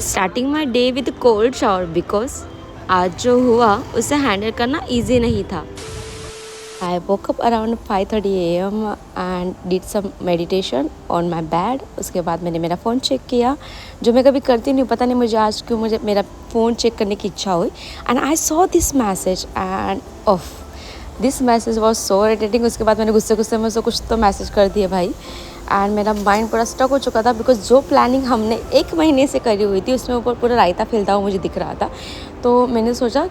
Starting my day with cold shower because आज जो हुआ उसे हैंडल करना ईजी नहीं था। आई woke up around 5:30 AM and did some meditation on my bed। उसके बाद मैंने मेरा फ़ोन चेक किया, जो मैं कभी करती नहीं, पता नहीं मुझे आज क्यों मुझे मेरा फ़ोन चेक करने की इच्छा हुई। And I saw this message end of this message was so irritating. उसके बाद मैंने गुस्से गुस्से में उसको कुछ तो मैसेज कर दिया भाई। एंड मेरा माइंड पूरा स्टक हो चुका था बिकॉज जो प्लानिंग हमने 1 महीने से करी हुई थी उसमें ऊपर पूरा रायता फैलता हुआ मुझे दिख रहा था। तो मैंने सोचा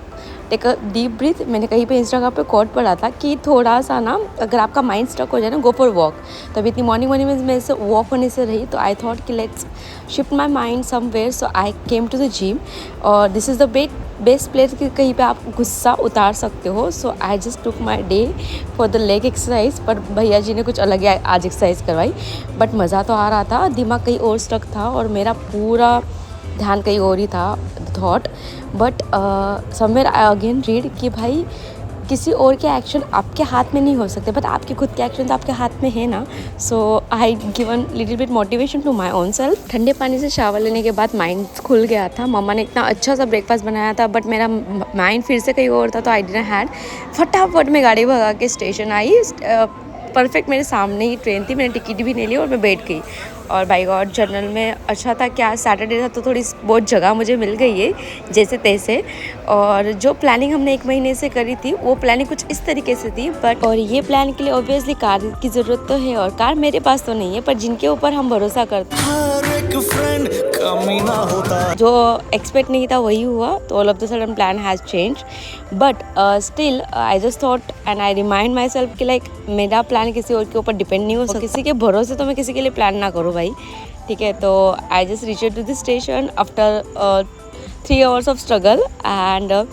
टेक अ डीप ब्रीथ। मैंने कहीं पे इंस्टाग्राम पे कोट पढ़ा था कि थोड़ा सा ना, अगर आपका माइंड स्टक हो जाए ना, गो फॉर वॉक। तो अभी इतनी मॉर्निंग में मैं से वॉक होने से रही, तो आई थॉट कि let's shift my mind somewhere. So I came to the gym और this is the best place कि कहीं पे आप गुस्सा उतार सकते हो। So I just took my day for the leg exercise. पर भैया जी ने कुछ अलग ही आज एक्सरसाइज करवाई, बट मज़ा तो आ रहा था। दिमाग कहीं और स्टक था और मेरा पूरा ध्यान कहीं और ही था, thought. But somewhere I again read कि भाई किसी और के एक्शन आपके हाथ में नहीं हो सकते, बट आपके खुद के एक्शन तो आपके हाथ में है ना। So I given little bit motivation to my own self. ठंडे पानी से शावर लेने के बाद माइंड खुल गया था। मम्मा ने इतना अच्छा सा ब्रेकफास्ट बनाया था, बट मेरा माइंड फिर से कहीं और था, तो आई डिडंट हैड। फटाफट में गाड़ी भगा के स्टेशन आई। परफेक्ट मेरे सामने ही ट्रेन थी, मैंने टिकट भी नहीं ली और मैं बैठ गई। और बाई गॉड जनरल में अच्छा था क्या सैटरडे था, तो थोड़ी बहुत जगह मुझे मिल गई है जैसे तैसे। और जो प्लानिंग हमने 1 महीने से करी थी वो प्लानिंग कुछ इस तरीके से थी। बट और ये प्लान के लिए ऑब्वियसली कार की ज़रूरत तो है, और कार मेरे पास तो नहीं है, पर जिनके ऊपर हम भरोसा करते हैं, जो एक्सपेक्ट नहीं था वही हुआ। तो all of the sudden plan has change. But still I just thought and I remind my self कि लाइक मेरा प्लान किसी और के ऊपर डिपेंड नहीं हो सकता। किसी के भरोसे तो मैं किसी के लिए प्लान ना करूँ भाई, ठीक है। तो I just reached to the station after 3 hours of struggle. And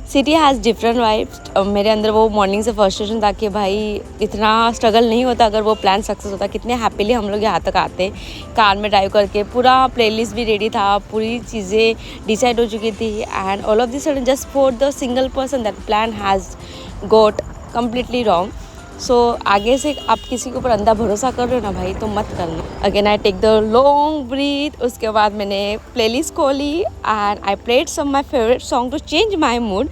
city has different vibes. मेरे अंदर वो मॉर्निंग से फ्रस्ट्रेशन था कि भाई इतना स्ट्रगल नहीं होता अगर वो प्लान सक्सेस होता। कितने हैप्पीली हम लोग यहाँ तक आते कार में ड्राइव करके, पूरा प्लेलिस्ट भी रेडी था, पूरी चीज़ें डिसाइड हो चुकी थी। And all of this sudden just for the single person that plan has got completely wrong. सो आगे से आप किसी के ऊपर अंधा भरोसा कर रहे हो ना भाई, तो मत करना। Again I take the long breath. उसके बाद मैंने प्लेलिस्ट खोली and I played some my favourite song to change my mood.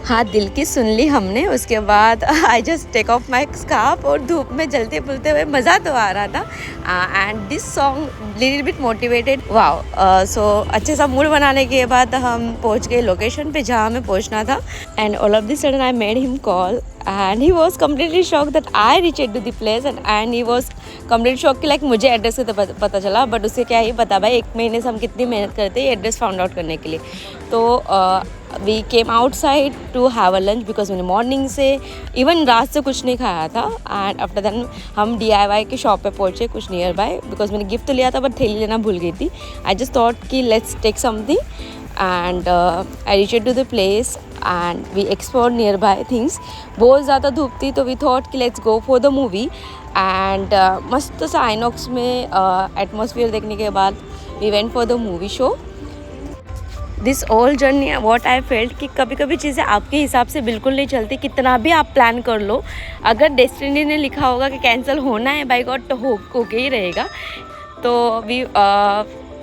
हाँ, दिल की सुन ली हमने। उसके बाद I just take off my scarf और धूप में जलते बुलते हुए मज़ा तो आ रहा था। And this song little bit motivated. Wow. So अच्छे सा मूड बनाने के बाद हम पहुंच गए लोकेशन पे जहाँ हमें पहुंचना था। And all of this sudden I made him call and he was completely shock that I reached to the place. And he was complete shock कि लाइक मुझे एड्रेस का तो पता चला, बट उससे क्या ही पता भाई 1 महीने से हम कितनी मेहनत करते हैं एड्रेस फाउंड आउट करने के लिए। तो we came outside to have a lunch because मैंने मॉर्निंग से इवन रात से कुछ नहीं खाया था। एंड आफ्टर दैन हम DIY की शॉप पे पहुँचे कुछ नियर बाय, बिकॉज मैंने गिफ्ट तो लिया था बट थैली लेना भूल गई थी। आई जस्ट थॉट कि let's take something. And I reached to the place and we explore nearby things. बहुत ज़्यादा धूप थी, तो वी थॉट कि let's go for the movie. And मस्त सा आइनॉक्स में एटमॉस्फेयर देखने के बाद we went for the movie show. This all journey what I felt कि कभी कभी चीज़ें आपके हिसाब से बिल्कुल नहीं चलती। कितना भी आप प्लान कर लो, अगर डेस्टिनी ने लिखा होगा कि कैंसिल होना है बाय गॉड, तो हो के ही रहेगा। तो वी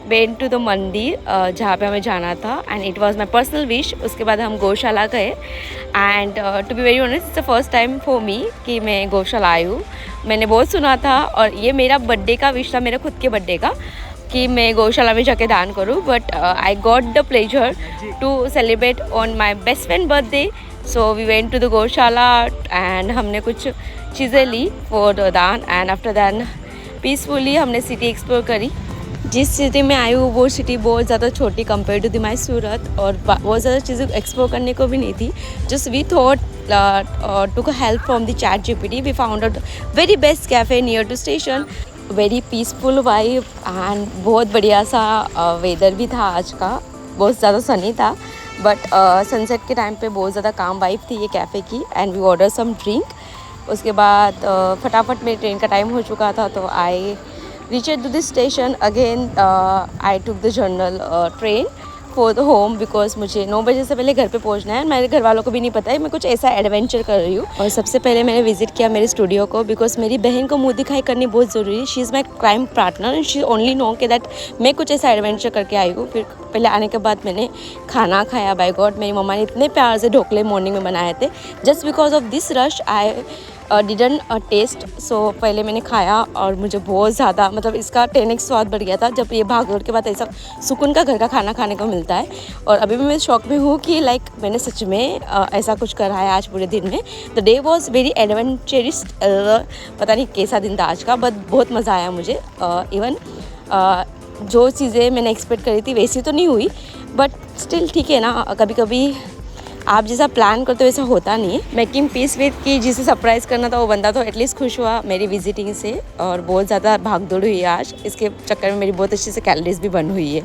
वेंट टू द मंदिर जहाँ पे हमें जाना था and it was my personal wish. उसके बाद हम गौशाला गए and to be very honest it's the first time for me कि मैं गौशाला आई हूँ। मैंने बहुत सुना था और ये मेरा बर्थडे का विश था, मेरे खुद के बर्थडे का, कि मैं गौशाला में जाके दान करूँ। But I got the pleasure to celebrate on my best friend birthday. So we went to the gaushala and हमने कुछ चीज़ें ली फॉर दान। एंड आफ्टर दैन पीसफुली हमने सिटी एक्सप्लोर करी। जिस सिटी में आई हूँ वो सिटी बहुत ज़्यादा छोटी कंपेयर टू द माई सूरत, और बहुत ज़्यादा चीज़ें एक्सप्लोर करने को भी नहीं थी। Just we thought took help from the ChatGPT। We found out very best cafe near to station, very peaceful vibe and बहुत बढ़िया सा वेदर भी था आज का। बहुत ज़्यादा सनी था, बट सनसेट के टाइम पे बहुत ज़्यादा काम वाइब थी ये कैफ़े की। And we order some drink. उसके बाद फटाफट मेरी ट्रेन का टाइम हो चुका था, तो आई reached to this station again. I took the general train for the home because मुझे 9 बजे से पहले घर पे पहुंचना है। मेरे घर वालों को भी नहीं पता है मैं कुछ ऐसा एडवेंचर कर रही हूँ। और सबसे पहले मैंने विजिट किया मेरे स्टूडियो को बिकॉज मेरी बहन को मुंह दिखाई करनी बहुत ज़रूरी है। She is my crime partner and she only know के दैट मैं कुछ ऐसा एडवेंचर करके आई हूँ। फिर पहले आने के बाद मैंने खाना खाया। बाय गॉड मेरी मम्मा ने इतने प्यार से ढोकले मॉर्निंग में बनाए थे। Just because of this rush I didn't taste. So पहले मैंने खाया और मुझे बहुत ज़्यादा मतलब इसका 10x स्वाद बढ़ गया था जब ये भागदौड़ के बाद ऐसा सुकून का घर का खाना खाने को मिलता है। और अभी भी मैं शौक में हूँ कि लाइक मैंने सच में ऐसा कुछ करा है आज पूरे दिन में। The day was very adventurous. पता नहीं कैसा दिन था आज का बट बहुत मज़ा आया मुझे। इवन जो चीज़ें मैंने एक्सपेक्ट करी थी वैसी तो नहीं हुई बट स्टिल ठीक है ना। कभी कभी आप जैसा प्लान करते हो वैसा होता नहीं है। मेकिंग पीस विद कि जिसे सरप्राइज़ करना था वो बंदा तो एटलीस्ट खुश हुआ मेरी विजिटिंग से। और बहुत ज़्यादा भाग दौड़ हुई है आज। इसके चक्कर में मेरी बहुत अच्छी से कैलोरीज भी बर्न हुई है।